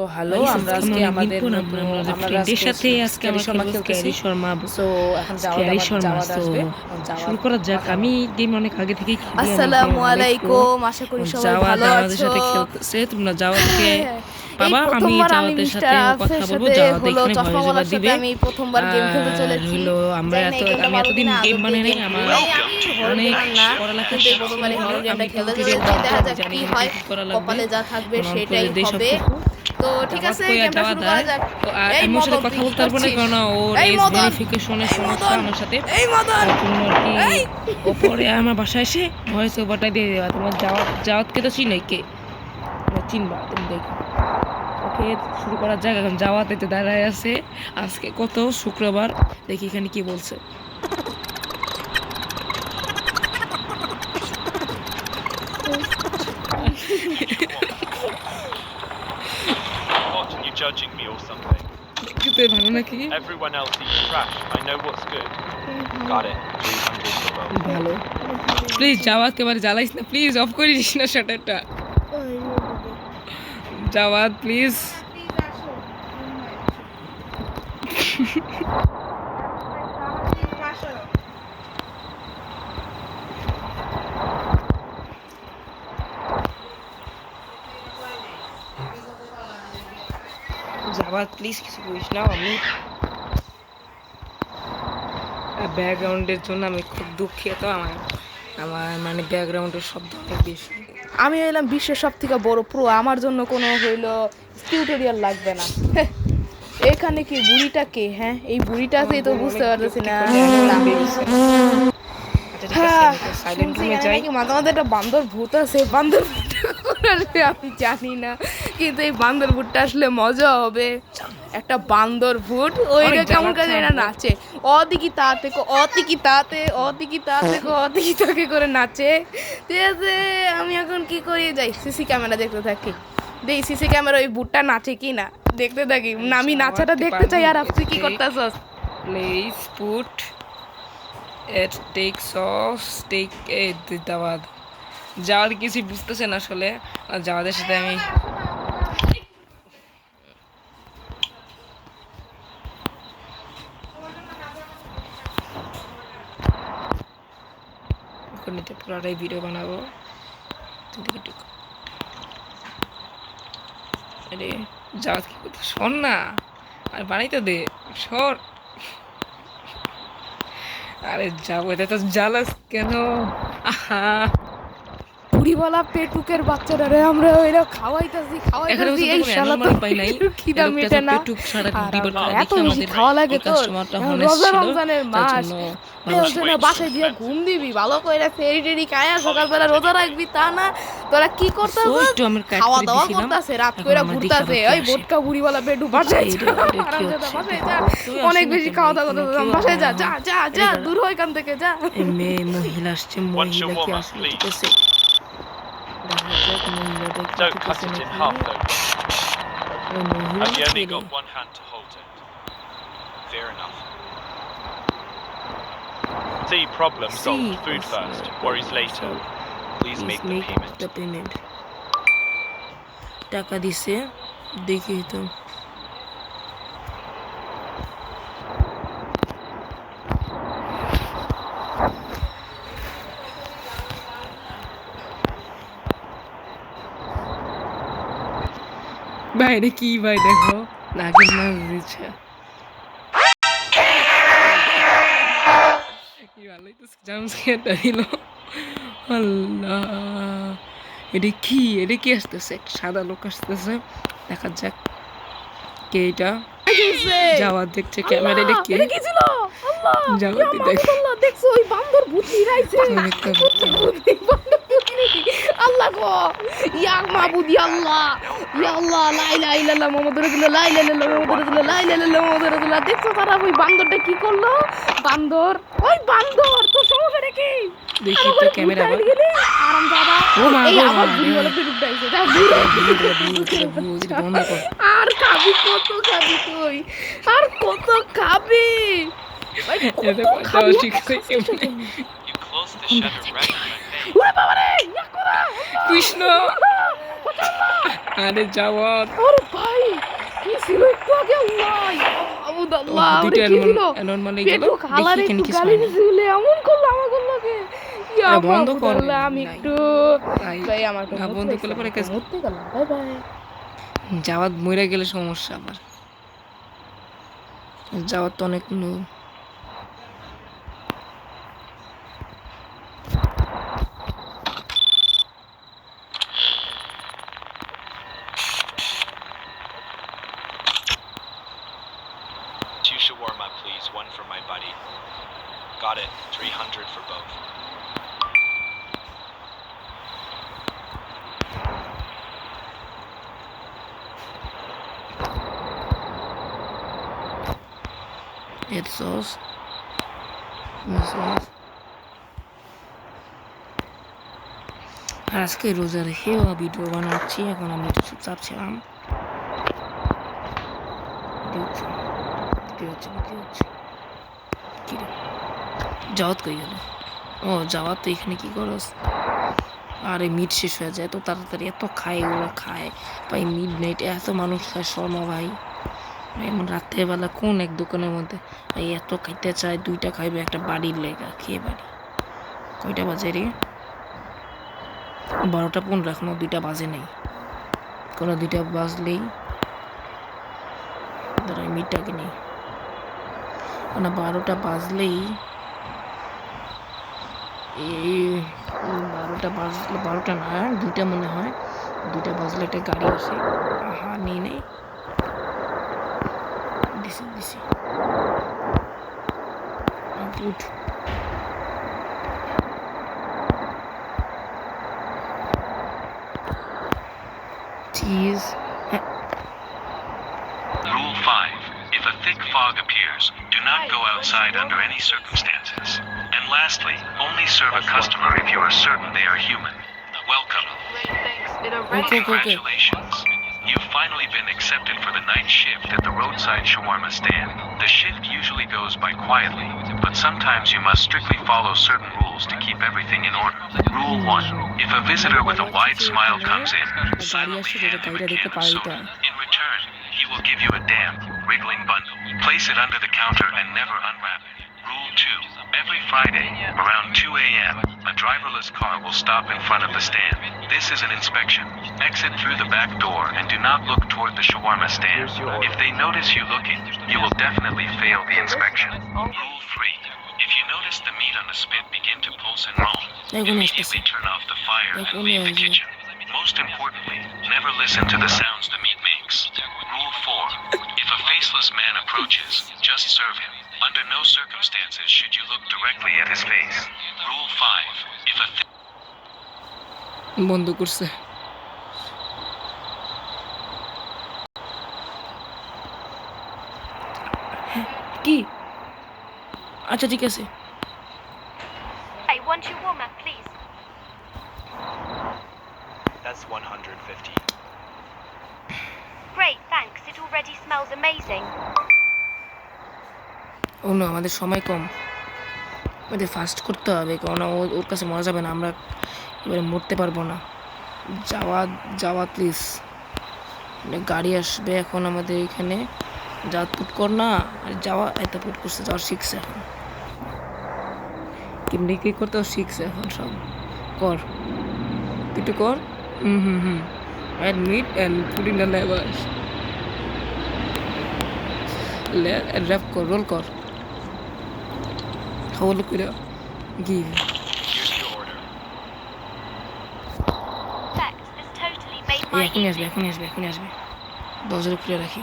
তো হ্যালো, আমরা আজকে আমাদের ফ্রেন্ডের সাথে আজকে আমরা খেলবো স্ক্যারি শর্মা। সো এখন যাওয়া আসবে। শুরু করা যাক। আমি গেম অনেক আগে থেকেই খেলি। আসসালামু আলাইকুম, আশা করি সবাই ভালো আমাদের আছো। সাথে খেলতেছে। তোমরা যাওয়াতকে পাবা। আমি প্রথমবার আমি যাওয়াতের মিস্টার সাথে কথা আফের বলবো। সাথে যাওয়াতে হলো এখানে চশমা ভয়েস ওভার ওয়ালার সাথে দিবে। আমি প্রথমবার গেম খেলতে চলেছি। হলো আমি এতদিন গেম বানাই নাই। আমার অনেক পড়ালেখা কিন্তু প্রথমবার হরর গেমটা খেলতে চলেছি। দেখা যাক কি হয়, কপালে যা থাকবে সেটাই হবে। তো ঠিক আছে, গেমটা শুরু করা যাক। এই আমি ওর সাথে মদন, কথা তুই কি বলতে পারবো না, করছিস? কারণ ওর এই এজ মদন, ভেরিফিকেশনের সমস্যা আমার সাথে। এই মদন, এই ওপরে আমার বাসায় এসে ভয়েস ওভারটা দিয়ে দেওয়া। তোমার যাওয়াতকে তো চিনোই, কে চিনবা তুমি, দেখো। ওকে, শুরু করার জায়গা। এখন যাওয়াতে তো দাঁড়ায় আছে। আজকে কত শুক্রবার, দেখি এখানে কি বলছে। What, are you judging me or something? দেখতে ভালো নাকি? Everyone else eats trash. I know what's good. Got it. 300 for both. ভালো। প্লিজ যাওয়াত এবারে জ্বালাইস না, প্লিজ অফ করে দিস না শাটারটা। যাওয়াত প্লিজ। যাওয়াত প্লিজ কিছু করিস না। আমি ব্যাকগ্রাউন্ডের জন্য আমি খুব দুঃখিত। আমার মানে ব্যাকগ্রাউন্ডের শব্দ অনেক বেশি। আমি হইলাম বিশ্বের সব থেকে বড় প্রো, আমার জন্য কোনো হইলো টিউটোরিয়াল লাগবে না। এখানে কি বুড়িটা কে? হ্যাঁ, এই বুড়িটাকেই তো বুঝতে পারতেছি না। শুনছি এখানে নাকি মাঝে মাঝে একটা বান্দর ভূত আছে। বান্দর ভূতটা আসবে আমি জানি না, কিন্তু এই বান্দর ভূতটা আসলে মজা হবে। একটা বান্দর ভূত ওইটা কেমন কাজে এটা নাচে, অদিকি তাতে অতিকি তাতে অতিকি তাতে অতিকি তাকে করে নাচে। ঠিক আছে, আমি এখন কি করি, যাই সিসি ক্যামেরা দেখতে থাকি। দেখি সিসি ক্যামেরা ওই ভূতটা নাচে কি না, দেখতে থাকি। আমি নাচাটা দেখতে চাই। আর আপনি কি করতেছস? Please put it takes off take এই দাওয়াত। যাওয়ার কিছু বুঝতেছে না আসলে। যাওয়াদের সাথে আমি এটা পুরোটাই ভিডিও বানাবো। আরে যাওয়াত কি কথা, শোন না, আর বানাইতে দে, সর। আরে যাবো, এটা তো জ্বালাস কেন? আহা, বুড়িওয়ালা পেটুকের বাচ্চাটারে আমরা ওইরা খাওয়াইতাছি এই শালা তো খিদা মেটে না। এত বেশি খাওয়া লাগে তো, রোজা রমজানের মাস, বাসায় দিয়ে ঘুম দিবি ভালো করে, ফেরি টেরি খায়া সকালবেলা রোজা রাখবি তা না। তোরা কি করতেছিস? খাওয়া দাওয়া করতেছে, রাত কইরা ঘুরতাছে। ওই বোটকা বুড়িওয়ালা পেটু বাসায় যা, বাসায় যা। অনেক বেশি খাওয়া দাওয়া করতেছিস, বাসায় যা, যা যা যা, দূর হয় এখান থেকে যা। মেয়ে মহিলা আসছে, মহিলা কি আসলে ঠিকছে? Don't cut it in half, though. I've only got one hand to hold it. Fair enough. See, problem solved. Food first, worries later. Please make the payment. টাকা দিছে, দেখি তো। ভাই রে কি ভাই, দেখো নাগিন মাছ দিচ্ছে। কি ভালোই তো জামস্কেয়ারটা দিল। আল্লাহ, এটা কি আসতেছে? একটা সাদা লোক আসতেছে, দেখা যাক কে এটা। যাওয়া দেখছে ক্যামেরা, এটা কে? যাওয়া দেখো, দেখছো ওই বান্দর ভূত নিরাইছে। আল্লাহ গো, ইয়া মাবুদ, ইয়া আল্লাহ, ইয়া আল্লাহ, লা ইলাহা ইল্লাল্লাহ মুহাম্মাদুর রাসূলুল্লাহ, লা ইলাহা ইল্লাল্লাহ মুহাম্মাদুর রাসূলুল্লাহ, লা ইলাহা ইল্লাল্লাহ মুহাম্মাদুর রাসূলুল্লাহ। দেখছো তারা ওই বান্দরটা কি করলো? বান্দর, ওই বান্দর তো সমস্যা কি? দেখি তো ক্যামেরা আবার। আরামজাদা, এই আবার বুড়ি হলো পেটুক ডাইছে। যা আর খাবি কত, খাবি তুই আর কত খাবি? কৃষ্ণ আরে জাওয়াত আরে ভাই কি ছিল একটু আগে আল্লাহ আল্লাহ দুইটা কি ছিল নরমালি গেল পেটু খালার দেখি একটু কি গালি দিছিল এমন করলো আমাকে লাগে ইয়া বন্ধ কর আমি একটু ভাই আমার তো বন্ধ করলে পরে কাজ মরতে গেলাম বাই বাই জাওয়াত মরে গেলে সমস্যা আবার জাওয়াত তো অনেক Two shawarma, please. One for my buddy. Got it. 300 for both. এর সস আজকে রোজা রেখে ভিডিও বানাচ্ছি এখন আমি একটু চুপচাপ ছিলাম জাওয়াত কই গেল ও জাওয়াত তো এখানে কি করস আরে মিট শেষ হয়ে যায় এত তাড়াতাড়ি এত খায় ওরা খায় ভাই মিড নাইট এত মানুষ খায় শর্মা ভাই এমন রাত্রেবেলা কোন এক দোকানের মধ্যে ভাই এত খাইতে চায় দুইটা খাইবে একটা বাড়ির লেগা খেয়ে বাড়ি কয়টা বাজে রে 12:15 এখনো 2টা বাজে নাই কোনো 2টা বাজলেই দাঁড়াই মিটটাকে নেই না 12টা বাজলেই এই 12টা বাজলে 12টা না 2টা মনে হয় 2টা বাজলে একটা গাড়ি আসে হ্যাঁ নেই দিছি উঠ cheese. Rule 5. If a thick fog appears, do not go outside under any circumstances. And lastly, only serve a customer if you are certain they are human. Welcome. Okay. Congratulations. You've finally been accepted for the night shift at the roadside shawarma stand. The shift usually goes by quietly, but sometimes you must strictly follow certain rules to keep everything in order. Rule 1. If a visitor with a wide smile comes in, silently hand him a can of soda. In return, he will give you a damp, wriggling bundle. Place it under the counter and never unwrap it. Rule 2. Every Friday, around 2 a.m., a driverless car will stop in front of the stand. This is an inspection. Exit through the back door and do not look toward the shawarma stand. If they notice you looking, you will definitely fail the inspection. Rule 3. If you notice the meat on the spit begin to pulse and moan, immediately turn off the fire and leave the kitchen. Most importantly, never listen to the sounds the meat makes. Rule 4. If a faceless man approaches, just serve him. Under no circumstances should you look directly at his face. Rule 5. If a বন্ধ করছে কি আচ্ছা ঠিক আছে I want your warmer, please. That's 150. Great, thanks. It already smells amazing. ও না আমাদের সময় কম আমাদের ফাস্ট করতে হবে কারণ ওর কাছে মরা যাবে না আমরা এবারে মরতে পারবো না যাওয়া প্লিজ গাড়ি আসবে এখন আমাদের এখানে যা পুট কর না আর যাওয়া এত পুট করছে যাওয়া শিখছে এখন কেমনি কি করতেও শিখছে এখন সব কর তুই তো কর admit and put in the লেভার্স র্যাপ কর রোল কর খাওয়ালো করে give Here's your order. Perfect. This totally made এই my এখনই আসবে দরজাটা খুলে রাখি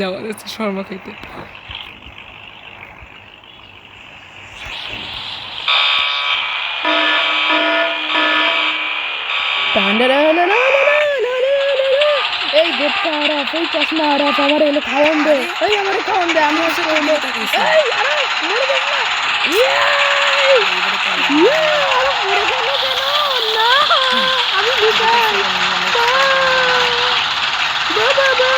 যাওয়া যাচ্ছে শর্মা খাইতে এই গোটকা আরাফ এই চশমা আরাফ আমার এলো খাওয়ান দে এই আমার খাওয়ান দে আমি হচ্ছে এই আরে মরে যাস না আরে মরে গেল কেন না আমি লুকাই বাবা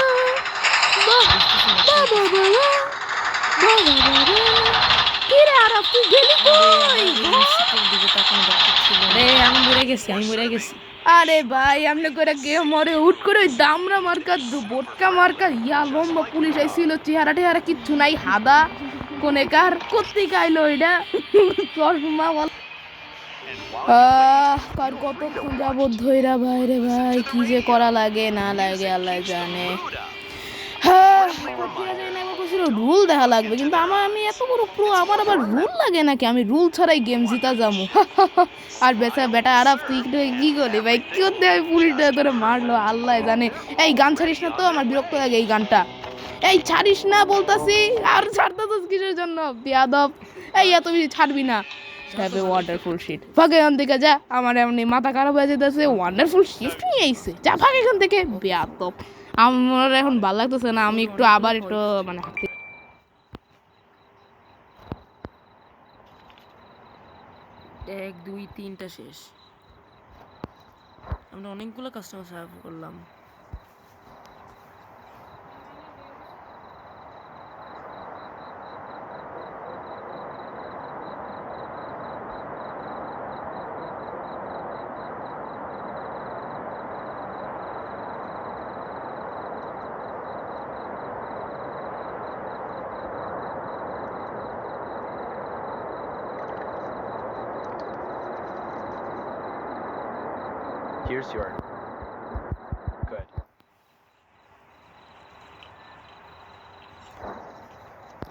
কোনো দরকার ছিল না। রে আমি মরে গেছি। আরে ভাই আমনে করে গে মরে উঠ করে ওই দামরা মার্কা বোটকা মার্কা ইয়া লম্বা পুলিশ আইছিল, চেহারা টেহারা কিচ্ছু নাই, হাদা কোনেকার কোত্তি খাইলো এটা চশমা কার কতক্ষণ যাবত ধইরা ভাই রে ভাই, কি যে করা লাগে না লাগে আল্লাহ জানে। রুল দেখা লাগবে, কিন্তু আমি এত বড় প্রো, আমার আবার রুল লাগে নাকি? আমি রুল ছাড়াই গেম জিতা যাবো। আর বেটা আরাফ তুই কি করলি ভাই? কি করতে আমি পুলিশটা ধরে মারলো আল্লাহ জানে। এই গান ছাড়িস না তো, আমার বিরক্ত লাগে এই গানটা। এই ছাড়িস না বলতাছি, আর ছাড়তেছিস কিসের জন্য বেয়াদব? এই এত বেশি ছাড়বি না। Have a wonderful shit. ভাগ এখান থেকে যা, আমার এমনি মাথা খারাপ হয়ে যেতেছে। ওয়ান্ডারফুল শিফট নিয়ে আইছে, যা ভাগ এখান থেকে বেয়াদব। আমার এখন ভালো লাগতেছে না, আমি একটু আবার একটু মানে 1 2 3টা শেষ। আমরা অনেকগুলো কাস্টমার সার্ভ করলাম। Here's your. Good.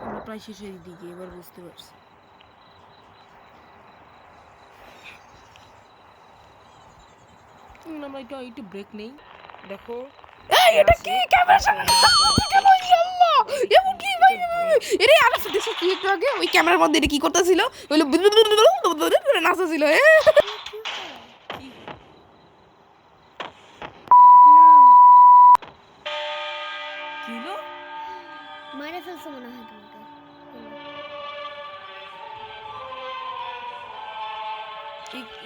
আমরা প্রায় শেষের দিকে, এবার বুঝতে পারছি। আমরা একটু ব্রেক নেই। দেখো এটা কি ক্যামেরার সামনে কেন আল্লাহ এমন কি ভাই? এরে আরে দেখো কি একটু আগে ওই ক্যামেরার মধ্যে এটা কি করতেছিল? হলো নাচছিল। কি হলো? মারে ফেলছে মনে হয় তোমাকে।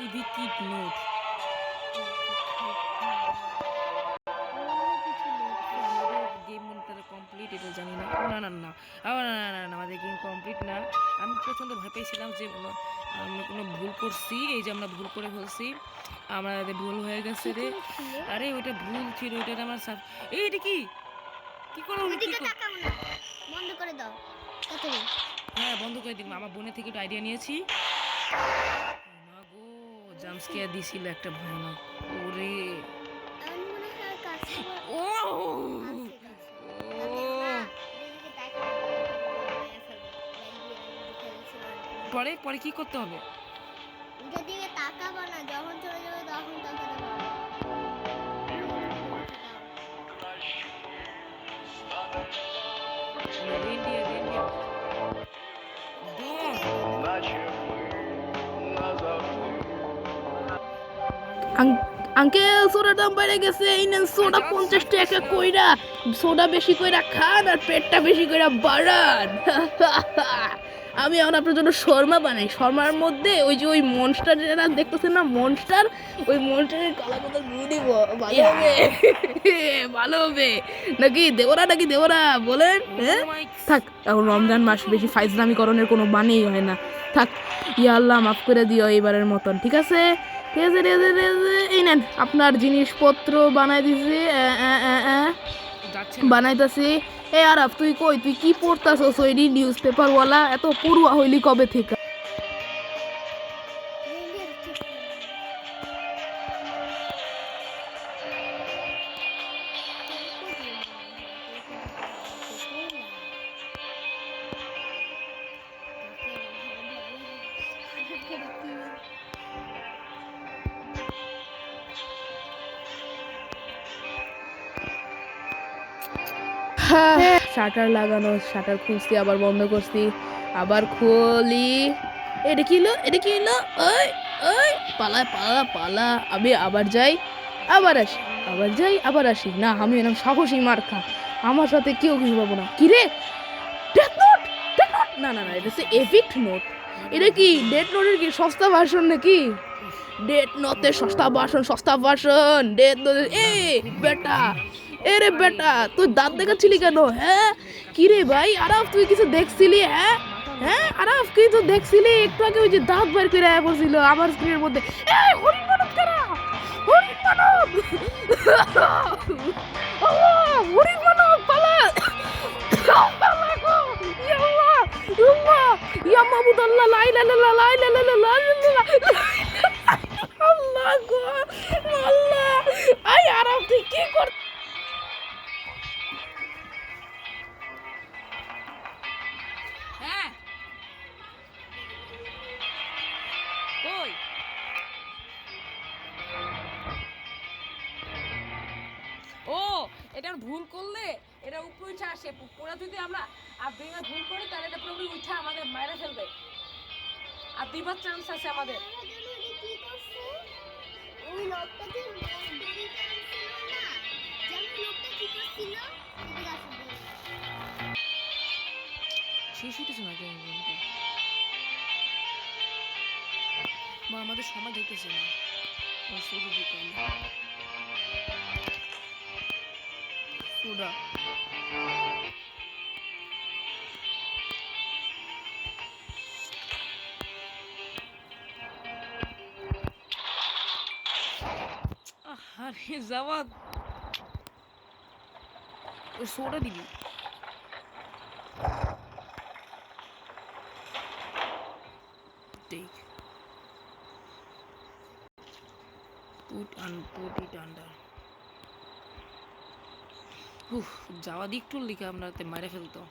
এডিট নোট গেম মনটা কমপ্লিট, এটা জানি না। না না না আমাদের গেম কমপ্লিট না। আমি প্রচণ্ড ভয় পেয়েছিলাম যে আমরা কোনো ভুল করছি, এই যে আমরা ভুল করে ফেলছি, আমাদের ভুল হয়ে গেছে রে। আরে ওইটা ভুল ছিল, ওইটা আমার এই এটা কি কি করো? বন্ধ করে দাও তাড়াতাড়ি। হ্যাঁ বন্ধ করে দিলাম। আমার বোনের থেকে একটু আইডিয়া নিয়েছি। না গো, জাম্প স্কেয়ার দিছিল একটা ভয়ানক। ওরে আমি মনে হয় কাছে ও পরে পরে কি করতে হবে? যদি তাকাবো না, যখন চলে যাবে তখন তাকাতে পারবো। আঙ্কেল সোডার দাম বেড়ে গেছে, এই নেন সোডা 50 টাকা কইরা। সোডা বেশি কইরা খান আর পেটটা বেশি কইরা বাড়ান। আমি এখন আপনার জন্য শর্মা বানাই। শর্মার মধ্যে ওই যে ওই মনস্টার যেটা দেখতেছেন না, মনস্টার, ওই মনস্টারের কালা কথা দিয়ে দিব। ভালো হবে ভালো হবে নাকি দেবরা? নাকি দেবরা বলেন? হ্যাঁ থাক, এখন রমজান মাস, বেশি ফাইজলামিকরণের কোনো বানেই হয় না। থাক, ইয়া আল্লাহ মাফ করে দিও এইবারের মতন। ঠিক আছে ঠিক আছে ঠিক আছে ঠিক আছে, এই নেন আপনার জিনিসপত্র বানাই দিছি, বানাইতাছি। এই আরাফ তুই কই? তুই কি পড়তাছস? ওই নিউজ পেপারওয়ালা এত পড়ুয়া হইলি কবে থেকে? শাটার লাগানো, শাটার খুলছি, আবার বন্ধ করছি, আবার খুলি। এটা কি হলো? এটা কি হলো? ওই ওই পালা পালা পালা। আমি আবার যাই, আবার আসি, আবার যাই, আবার আসি। না, আমি এরকম সাহসী মার্কা, আমার সাথে কেউ কিছু পাবো না। কি রে? Death note? Death note? না না না, এটা হচ্ছে এভিক্ট নোট। এটা কি ডেথ নোটের কি সস্তা ভার্সন নাকি? ডেথ নোটের সস্তা ভার্সন, সস্তা ভার্সন ডেথ নোটের। এ বেটা, এরে বেটা তুই দাঁত দেখাচ্ছিলি কেন? হ্যাঁ কি রে ভাই আরাফ, তুই কিছু দেখছিলি? হ্যাঁ হ্যাঁ আরাফ কি তো দেখছিলি একটু আগে ওই যে দাঁত বের করে আয়া পড়ছিল আমার স্ক্রিনের মধ্যে এই হরিণ মানব কারা হরিণ মানব হরিণ মানব পালা পালা গো ইয়া আল্লাহ আল্লাহ ইয়া মাহমুদ আল্লাহ লা ইলাহা ইল্লাল্লাহ লা ইলাহা ইল্লাল্লাহ আল্লাহ গো আল্লাহ আই আরাফ তুই কি কর হ্যাঁ কই ও এটার ভুল করলে এটা উপরে উঠে আসে পুরা যদি আমরা আর দুইবার ভুল করি তাহলে এটা পুরোপুরি উঠে আমাদের মাইরা ফেলবে আর দুইবার চান্স আছে আমাদের কি করছে ওই লোকটা যে দড়িটা আনছিল না যেমন লোকটা কি করছিল এদিকে আসবে শেষ হইতেছে না কেন মা আমাদের সময় দেখতেছে না শুধু দিতে সুদা আরে জাওয়াদ ওই সোডা দিবি take put it under যাওয়া দিক টুল লিখে আমরা মারে ফেলতো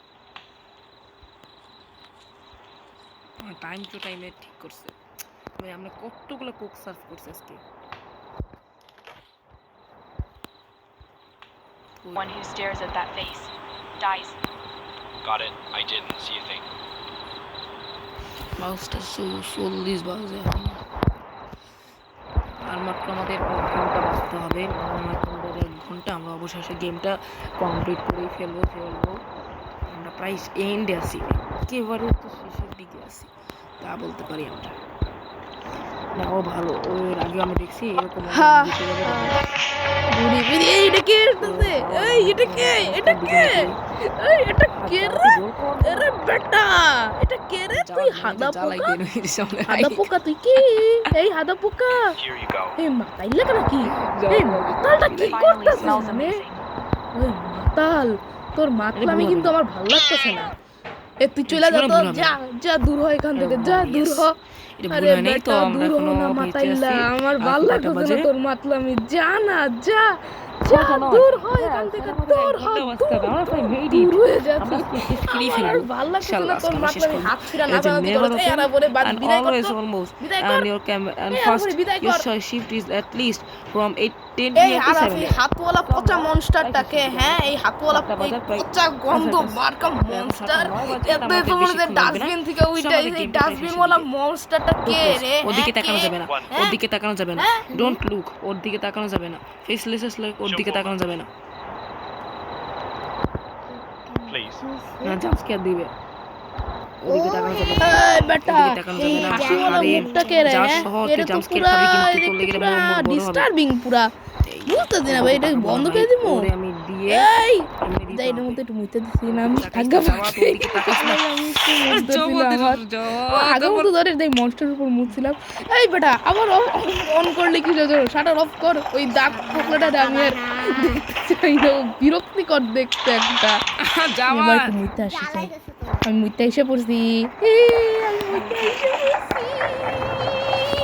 টাইম টু টাইমে ঠিক করছে ভাই আমরা কতগুলো কোক সার্ভ করছি আজকে One who stares at that face dies. Got it. I didn't see a thing. মাউসটা 40 বাজে আর মাত্র আমাদের 1 ঘন্টা বাঁচতে হবে মাত্র 1 ঘন্টা আমরা অবশেষে গেমটা কমপ্লিট করে ফেলবো আমরা প্রায় এন্ডে আছি একেবারে তো শেষের দিকে আছি তা বলতে পারি আমরা না ও ভালো ওর আগে আমি দেখছি এরকম বুড়ি বুড়ি এইটা কে আসতেছে এই এটা কে এই এটা কে রে আরে বেটা এটা কে রে তুই হাদা পোকা তুই কি এই হাদা পোকা Here you go. এই মাতাইলা কেন কি এই মাতালটা কি Finally করতেছিস smells রে amazing. ওই মাতাল তোর মাতলামি কিন্তু আমার ভালো লাগতেছে না এ তুই চলে যা তো যা যা দূর হ এখান থেকে যা দূর হ আরে বেটা দূর হ না মাতাইলা আমার ভালো লাগতেছে না তোর মাতলামি যা না যা যা দূর হ এখান থেকে দূর হ দূর হয়ে যা আমার ভালো লাগতেছে না তোর মাতলামি হাত ছিড়া না জানা তুই এই আরা বলে বাদ বিদায় কর বিদায় কর and your and first your shift is at least from 10 এই আরাফি হাতওয়ালা পচা মনস্টারটাকে হ্যাঁ এই হাতওয়ালা পচা গন্ধ মার্কা মনস্টার এত তোমাদের ডাস্টবিন থেকে ওইটা এই ডাস্টবিন ওয়ালা মনস্টারটা কে রে ওদিকে তাকানো যাবে না ওদিকে তাকানো যাবে না ডোন্ট লুক ওদিকে তাকানো যাবে না ফেসলেস লাইক ওদিকে তাকানো যাবে না Please. না জাম্প স্কেয়ার দিবে ওদিকে তাকানো যাবে না এই বেটা ওদিকে তাকানো যাবে না হাতওয়ালা মুখটা কে রে এটা তো পুরা ডিস্টার্বিং পুরা বুঝতে দিনা ভাই এটা বন্ধ করে দিমু ওরে আমি দিয়ে এই এমনি দিতে যাই এর হবে। মধ্যে একটু মুইতে দিছি না আমি তাকাইস আগে না, যাওয়া তো ওদিকে তাকাইস না। আগে মতো ধরে এই মনস্টার উপর মুছছিলাম এই বেটা আবার অন করলে কি হলো শাটার অফ কর ওই দাগ ফোকলাটা আমি আর দেখতে চাই না বিরক্তিকর দেখতে একটা এবার একটু মুইতে আসি চাই। জ্বালাইতেছে তো আমি মুইতে এসে পড়ছি আমি মুইতে এসে পড়ছি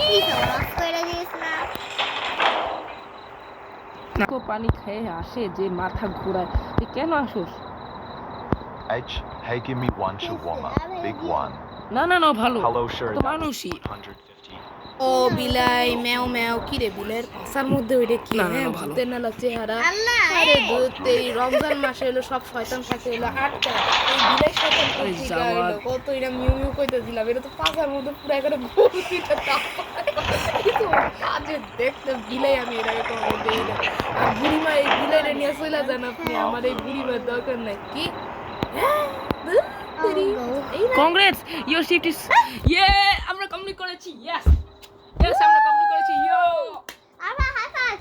কি সব অফ করে দিস না তো পানি খেয়ে আসে যে মাথা ঘোরায় তুই কেন আসোস H, hey, give me one shawarma. Big one. না না না ভালো Hello, sure. তো মানুষই 150. ও বিলাই ম্যাও ম্যাও কি রে বিলের পাশার মধ্যে ওইটা কি না, না, হ্যাঁ না, ভালো। ভূতের নালা চেহারা আল্লাহ আরে দুধ এই রমজান মাসে এলো সব শয়তান থাকে এলো আটটা এই বিলাই শয়তান আরে কোথেকে যাওয়া। এলো কত এটা মিউ মিউ কইতে দিলাম এটা তো পাশার মধ্যে পুরো এখানে ভূতিটা চাপ কিন্তু আজে দেখতে বিলাই আমি এর আগে কোনো দেই না আর বুড়িমা এই বিলাইরে নিয়ে চলে যান আপনি আমার এই বুড়িমার দরকার নাই কি হ্যাঁ ধুর, তেরি। এই না কংগ্রেটস ইওর শিফট ইজ ইয়ে আমরা কমপ্লিট করেছি ইয়েস ইয়েস আমরা কমপ্লিট করেছি ইয়ো আবার হাসাস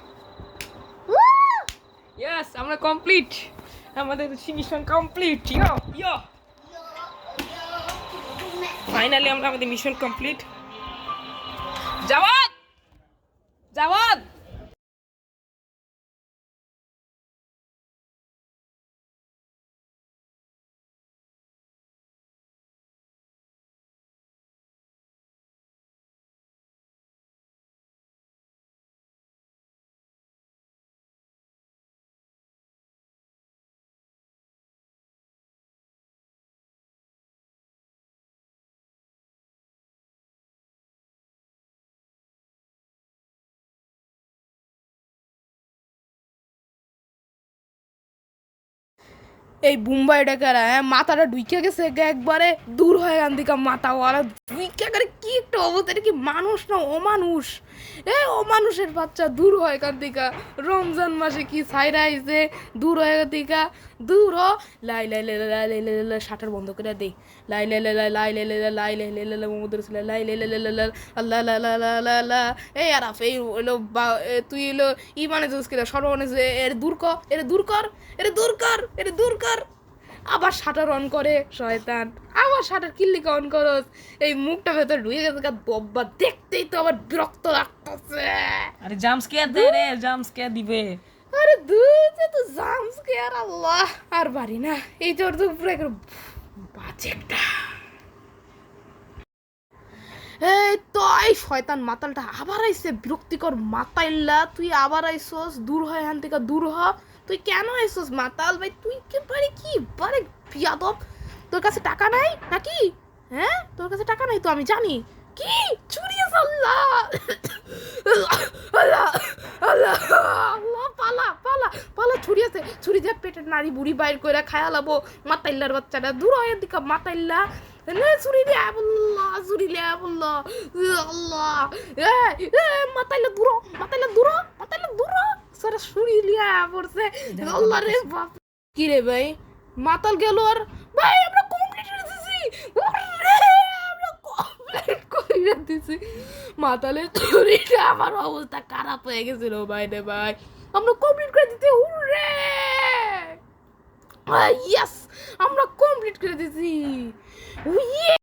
ইয়েস আমরা কমপ্লিট আমাদের মিশন কমপ্লিট ইয়ো ইয়ো ফাইনালি আমরা আমাদের মিশন কমপ্লিট। জাওয়াদ, জাওয়াদ, এই বুম্বাইটা কারা হ্যাঁ মাথাটা ঢুইকে গেছে একবারে দূর হয় এখান থেকে মাথা ওরা ঢুইকে করে কি একটা অবস্থা, এটা কি মানুষ না অমানুষ? অমানুষের বাচ্চা দূর হয় এখান থেকে। রমজান মাসে কি সাইরা আইছে, দূর হয় এখান থেকে, দূর হ। লাই লাই লাই লাই লাই লাই লাই শাটার বন্ধ করে দেই। লাই লাই লাই লাই লাই লাই লাই লাই লাই লাই লাই মোহাম্মদ রাসূলুল্লাহ লাই লাই লাই লাই লাই আল্লাহ লা লা লা লা লা। এই আরাফ এই হলো তুই হলো ইমানে জুস কিনা সর্বনে এর দূর কর, এর দূর কর, এর দূর কর, এর দূর কর। আবার শাটার অন করে শয়তান, আবার শাটার কিল্লিকে অন করস। এই মুখটা ভেতর ঢুকে গেছে বব্বা, দেখতেই তো আবার বিরক্ত লাগতেছে। আরে জাম্প স্কেয়ার দে রে, জাম্প স্কেয়ার দিবে। আরে দুইটা তো জাম্প স্কেয়ার, আল্লাহ আর বাড়ি না। এই তোর তো পুরো একদম বাজেটা। এই তো এই শয়তান মাতালটা আবার আইছে, বিরক্তিকর মাতাইল্লা। তুই আবার আইসস, দূর হয় এখান থেকে, দূর হ। তুই কেন আইসস মাতাল ভাই? তুই কি পারে কি বারে বিয়াদব? তোর কাছে টাকা নাই নাকি? হ্যাঁ তোর কাছে টাকা নাই তো আমি জানি। কি চুরি আছে? আল্লাহ আল্লাহ আল্লাহ আল্লাহ, পালা পালা পালা, ছুরি আছে, ছুরি দিয়ে পেটের নাড়ি বুড়ি বাইর করে খায়া লাবো। মাতাইল্লার বাচ্চাটা দূর হয় এদিকে, মাতাইল্লা ছুরি দিয়ে আবুল্লাহ, ছুরি দিয়ে আবুল্লাহ আল্লাহ। মাতাইল্লা দূর, মাতাইল্লা দূর, মাতাইল্লা দূর, সারা ছুরি লিয়া পড়ছে। আল্লাহ রে বাপ। কি রে ভাই মাতাল গেল আর ভাই আমরা কমপ্লিট করে দিছি। আমরা কমপ্লিট করে দিছি। মাতালের ছুরিটা আমার অবস্থা খারাপ হয়ে গেছিল ভাই রে ভাই। আমরা কমপ্লিট করে দিতে হুররে, ইয়েস আমরা কমপ্লিট করে দিছি।